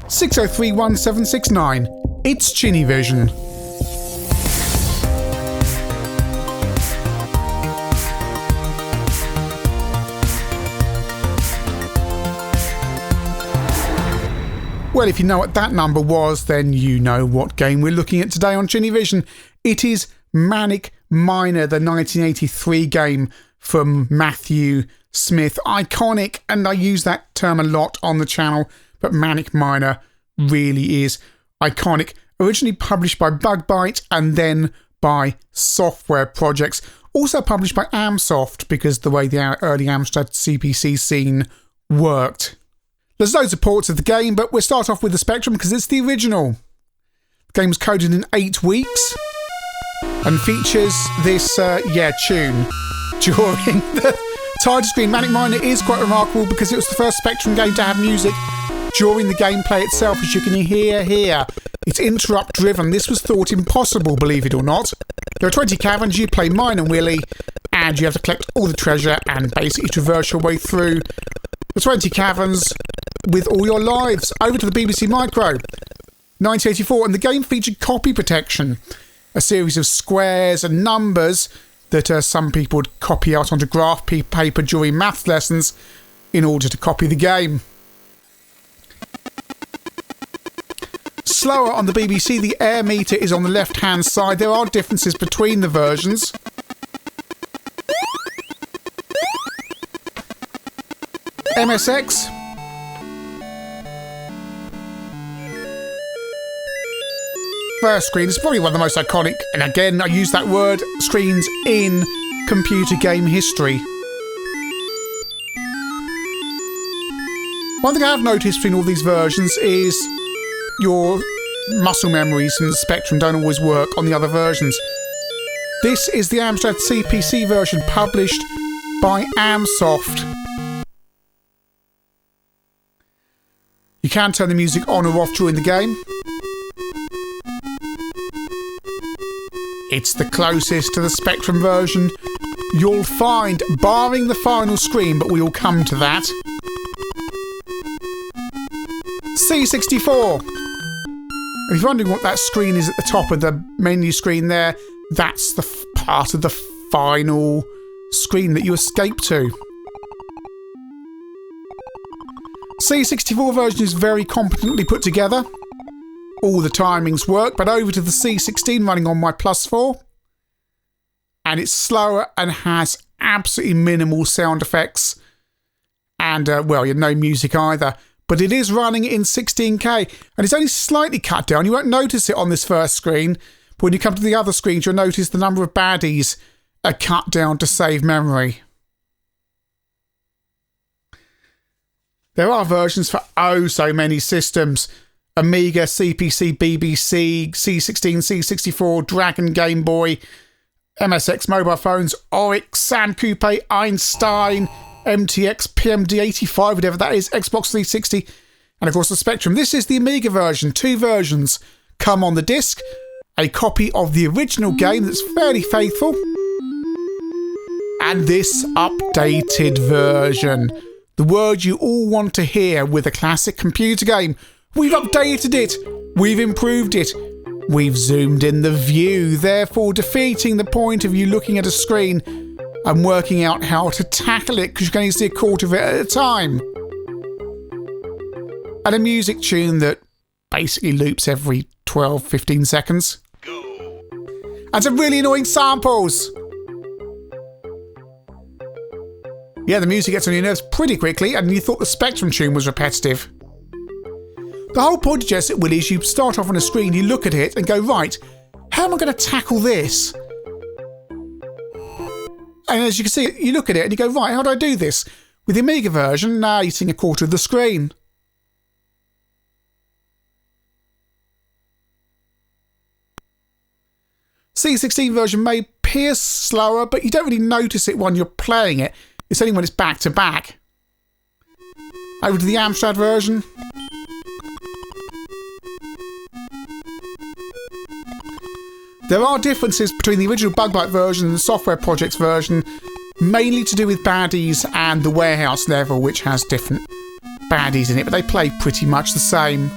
6031769. It's ChinnyVision. Well, if you know what that number was, then you know what game we're looking at today on ChinnyVision. It is Manic Miner, the 1983 game from Matthew Smith. Iconic, and I use that term a lot on the channel, but Manic Miner really is iconic. Originally published by Bug Byte and then by Software Projects. Also published by Amsoft, because the way the early Amstrad CPC scene worked. There's loads of ports of the game, but we'll start off with the Spectrum because it's the original. The game was coded in 8 weeks and features this, tune during the title screen. Manic Miner is quite remarkable because it was the first Spectrum game to have music during the gameplay itself, as you can hear here. It's interrupt driven. This was thought impossible, believe it or not. There are 20 caverns, you play Mine and Willie, and you have to collect all the treasure and basically traverse your way through the 20 caverns with all your lives. Over to the BBC Micro, 1984, and the game featured copy protection, a series of squares and numbers that some people would copy out onto graph paper during maths lessons in order to copy the game. Slower on the BBC, the air meter is on the left-hand side. There are differences between the versions. MSX. First screen is probably one of the most iconic, and again I use that word, screens in computer game history. One thing I have noticed between all these versions is your muscle memories and the Spectrum don't always work on the other versions. This is the Amstrad CPC version published by Amsoft. You can turn the music on or off during the game. It's the closest to the Spectrum version you'll find, barring the final screen, but we'll come to that. C64. If you're wondering what that screen is at the top of the menu screen there, that's the part of the final screen that you escape to. C64 version is very competently put together. All the timings work, but over to the C16 running on my +4. And it's slower and has absolutely minimal sound effects. And, no music either. But it is running in 16K. And it's only slightly cut down. You won't notice it on this first screen. But when you come to the other screens, you'll notice the number of baddies are cut down to save memory. There are versions for so many systems. Amiga, CPC, BBC, C16, C64, Dragon Game Boy, MSX mobile phones, Oryx, Sam Coupe, Einstein, MTX, PMD85, whatever that is, Xbox 360, and of course the Spectrum. This is the Amiga version. 2 versions come on the disc. A copy of the original game that's fairly faithful, and this updated version. The word you all want to hear with a classic computer game. We've updated it, we've improved it, we've zoomed in the view, therefore defeating the point of you looking at a screen and working out how to tackle it, because you can only see a quarter of it at a time. And a music tune that basically loops every 12-15 seconds. Go. And some really annoying samples. Yeah, the music gets on your nerves pretty quickly, and you thought the Spectrum tune was repetitive. The whole point of Jet Set Willy is you start off on a screen, you look at it and go, right, how am I going to tackle this? And as you can see, you look at it and you go, right, how do I do this? With the Amiga version, now you're seeing a quarter of the screen. C16 version may appear slower, but you don't really notice it when you're playing it. It's only when it's back to back. Over to the Amstrad version. There are differences between the original Bug Byte version and the Software Projects version, mainly to do with baddies and the warehouse level, which has different baddies in it, but they play pretty much the same.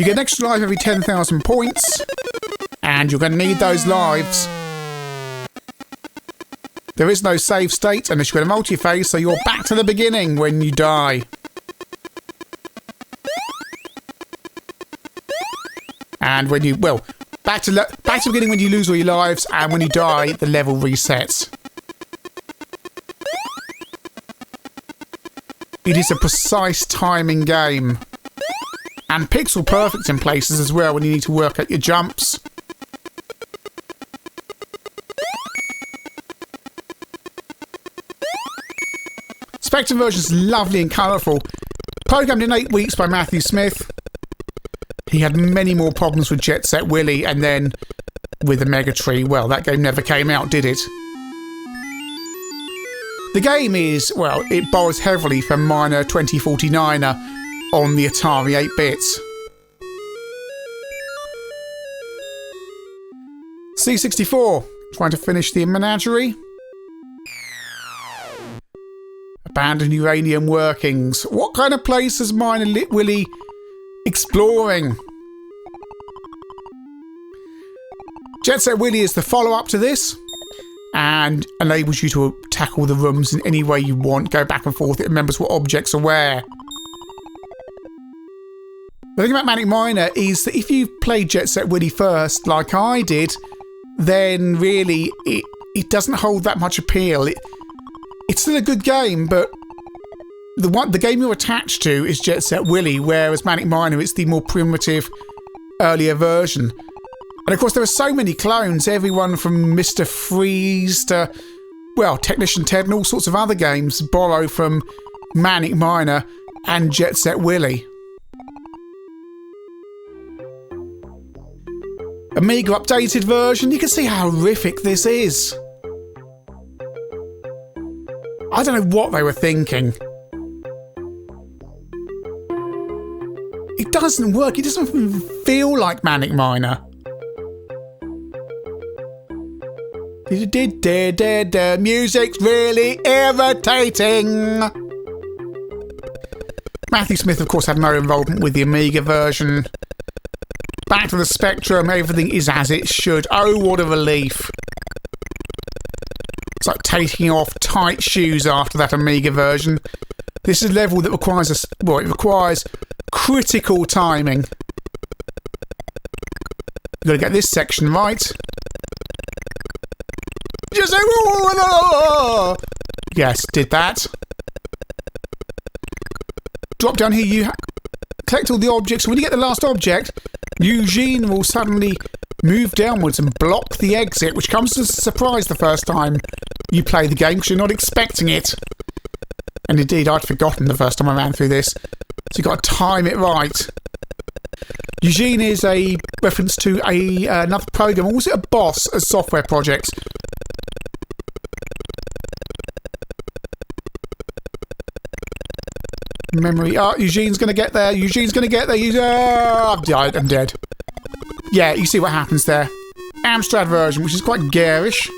You get an extra life every 10,000 points, and you're going to need those lives. There is no save state unless you've got a multi-phase, so you're back to the beginning when you die. And when you, well, back to the beginning when you lose all your lives, and when you die, the level resets. It is a precise timing game. And pixel perfect in places as well when you need to work out your jumps. Spectrum version is lovely and colourful. Programmed in 8 weeks by Matthew Smith. He had many more problems with Jet Set Willy, and then with the Mega Tree. Well, that game never came out, did it? The game is, well, it borrows heavily from Miner 2049er on the Atari 8-bits. C64, trying to finish the menagerie. Abandoned uranium workings. What kind of place is Miner Willy exploring? Jet Set Willy is the follow-up to this and enables you to tackle the rooms in any way you want, go back and forth. It remembers what objects are where. The thing about Manic Miner is that if you play Jet Set Willy first, like I did, then really it doesn't hold that much appeal. It's still a good game, but the game you're attached to is Jet Set Willy, whereas Manic Miner is the more primitive, earlier version. And of course there are so many clones, everyone from Mr. Freeze to, well, Technician Ted and all sorts of other games borrow from Manic Miner and Jet Set Willy. Amiga updated version, you can see how horrific this is. I don't know what they were thinking. It doesn't work, it doesn't feel like Manic Miner. Music's really irritating. Matthew Smith, of course, had no involvement with the Amiga version. Back to the Spectrum, everything is as it should. Oh, what a relief. It's like taking off tight shoes after that Amiga version. This is a level that requires it requires critical timing. You've got to get this section right. Just say, yes, did that. Drop down here, you collect all the objects. When you get the last object, Eugene will suddenly move downwards and block the exit, which comes as a surprise the first time you play the game because you're not expecting it. And indeed, I'd forgotten the first time I ran through this. So you've got to time it right. Eugene is a reference to another program, or was it a boss, a software project? Memory. Oh, Eugene's going to get there. Eugene's going to get there. I'm dead. Yeah, you see what happens there. Amstrad version, which is quite garish.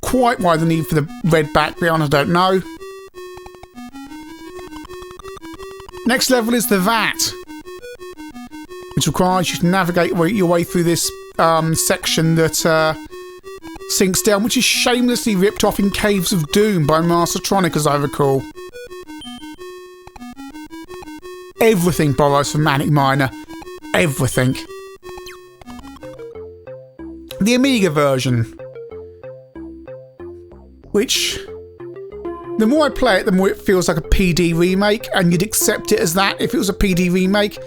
Quite why the need for the red background, I don't know. Next level is the VAT, which requires you to navigate your way through this section that sinks down, which is shamelessly ripped off in Caves of Doom by Mastertronic, as I recall. Everything borrows from Manic Miner. Everything. The Amiga version, which, the more I play it, the more it feels like a PD remake, and you'd accept it as that if it was a PD remake,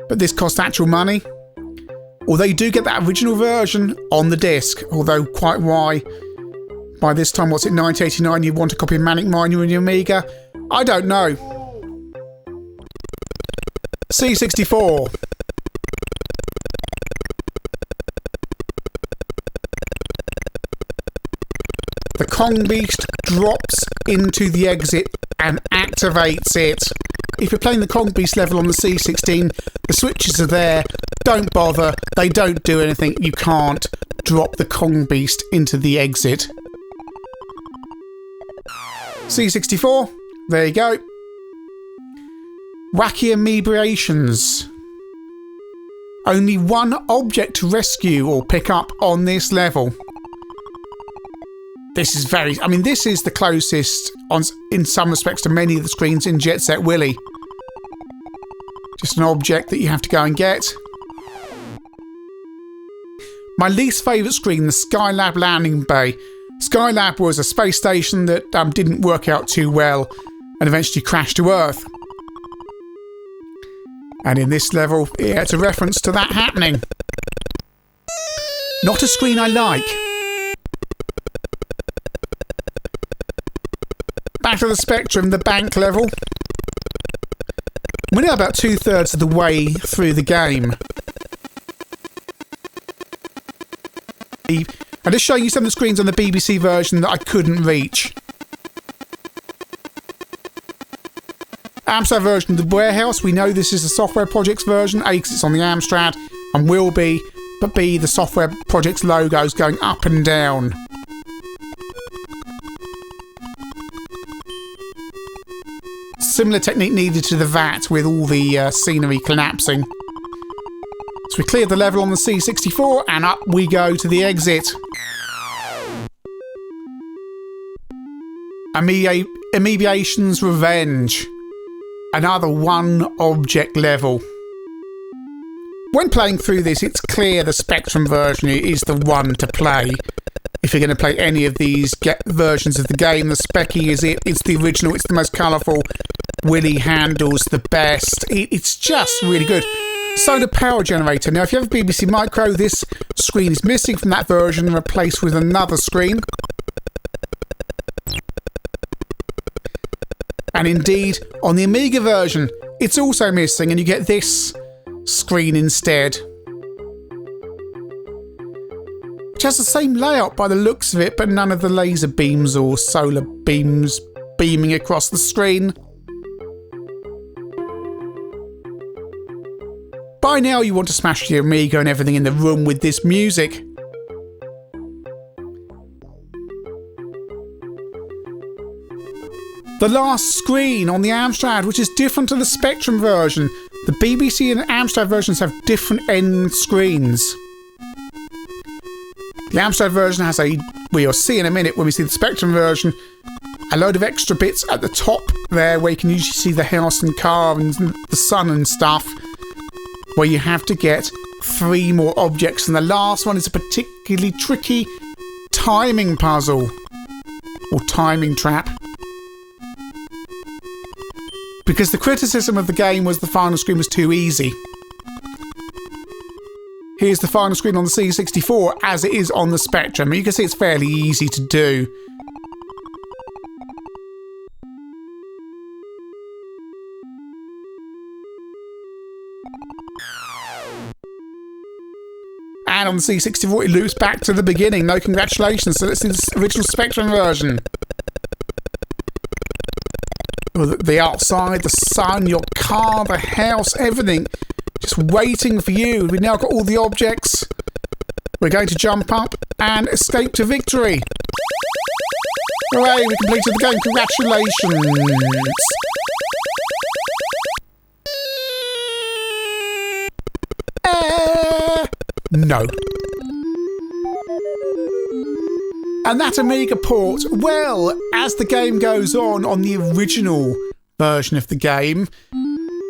but this cost actual money. Although you do get that original version on the disc, although quite why by this time, what's it, 1989, you want a copy of Manic Miner in your Amiga? I don't know. C64. The Kong Beast drops into the exit and activates it. If you're playing the Kong Beast level on the C16, the switches are there. Don't bother. They don't do anything. You can't drop the Kong Beast into the exit. C64. There you go. Wacky amoebations. Only one object to rescue or pick up on this level. This is this is the closest, in some respects, to many of the screens in Jet Set Willy. Just an object that you have to go and get. My least favourite screen, the Skylab landing bay. Skylab was a space station that didn't work out too well and eventually crashed to Earth. And in this level, it's a reference to that happening. Not a screen I like. Back to the Spectrum, the bank level. We're now about 2/3 of the way through the game. I'm just showing you some of the screens on the BBC version that I couldn't reach. Amstrad version of the warehouse. We know this is the Software Projects version. A, because it's on the Amstrad, and will be, but B, the Software Projects logos going up and down. Similar technique needed to the VAT with all the scenery collapsing. So we cleared the level on the C64 and up we go to the exit. Amoebation's Revenge. Another one object level. When playing through this, it's clear the Spectrum version is the one to play. If you're going to play any of these versions of the game, the Specky is it. It's the original, it's the most colourful. Willy handles the best. It's just really good. Solar power generator. Now, if you have a BBC Micro, this screen is missing from that version and replaced with another screen. And indeed, on the Amiga version, it's also missing, and you get this screen instead. Which has the same layout by the looks of it, but none of the laser beams or solar beams beaming across the screen. By now you want to smash your Amiga and everything in the room with this music. The last screen on the Amstrad, which is different to the Spectrum version. The BBC and Amstrad versions have different end screens. The Amstrad version has we'll see in a minute when we see the Spectrum version, a load of extra bits at the top there where you can usually see the house and car and the sun and stuff, where you have to get 3 more objects, and the last one is a particularly tricky timing puzzle, or timing trap. Because the criticism of the game was the final screen was too easy. Here's the final screen on the C64 as it is on the Spectrum. You can see it's fairly easy to do. And on the C64 it loops back to the beginning. No congratulations. So let's see the original Spectrum version. The outside, the sun, your car, the house, everything. Just waiting for you. We've now got all the objects. We're going to jump up and escape to victory. Hooray, we completed the game. Congratulations. No. And that Amiga port, well, as the game goes on the original version of the game,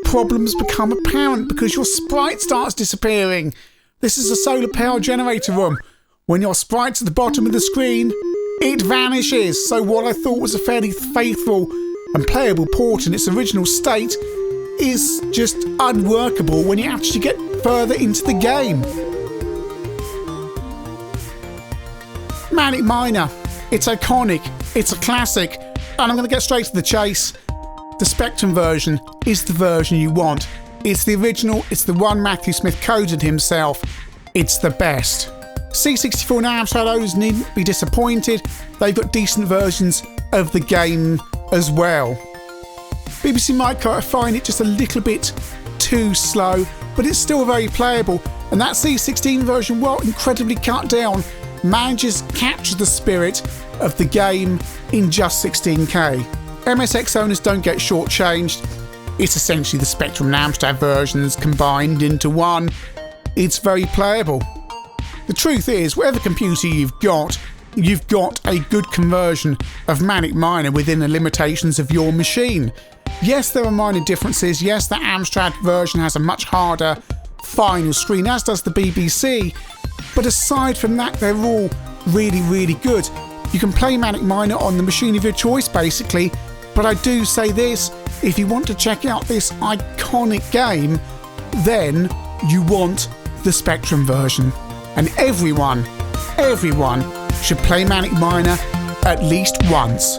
problems become apparent because your sprite starts disappearing. This is a solar power generator room. When your sprite's at the bottom of the screen, it vanishes. So what I thought was a fairly faithful and playable port in its original state is just unworkable when you actually get further into the game. Manic Miner. It's iconic. It's a classic. And I'm going to get straight to the chase. The Spectrum version is the version you want. It's the original. It's the one Matthew Smith coded himself. It's the best. C64 and Amstrad owners needn't be disappointed. They've got decent versions of the game as well. BBC Micro, I find it just a little bit too slow, but it's still very playable. And that C16 version, while incredibly cut down, manages to capture the spirit of the game in just 16K. MSX owners don't get shortchanged. It's essentially the Spectrum and Amstrad versions combined into one. It's very playable. The truth is, whatever computer you've got a good conversion of Manic Miner within the limitations of your machine. Yes, there are minor differences. Yes, the Amstrad version has a much harder final screen, as does the BBC. But aside from that, they're all really, really good. You can play Manic Miner on the machine of your choice, basically. But I do say this, if you want to check out this iconic game, then you want the Spectrum version. And everyone should play Manic Miner at least once.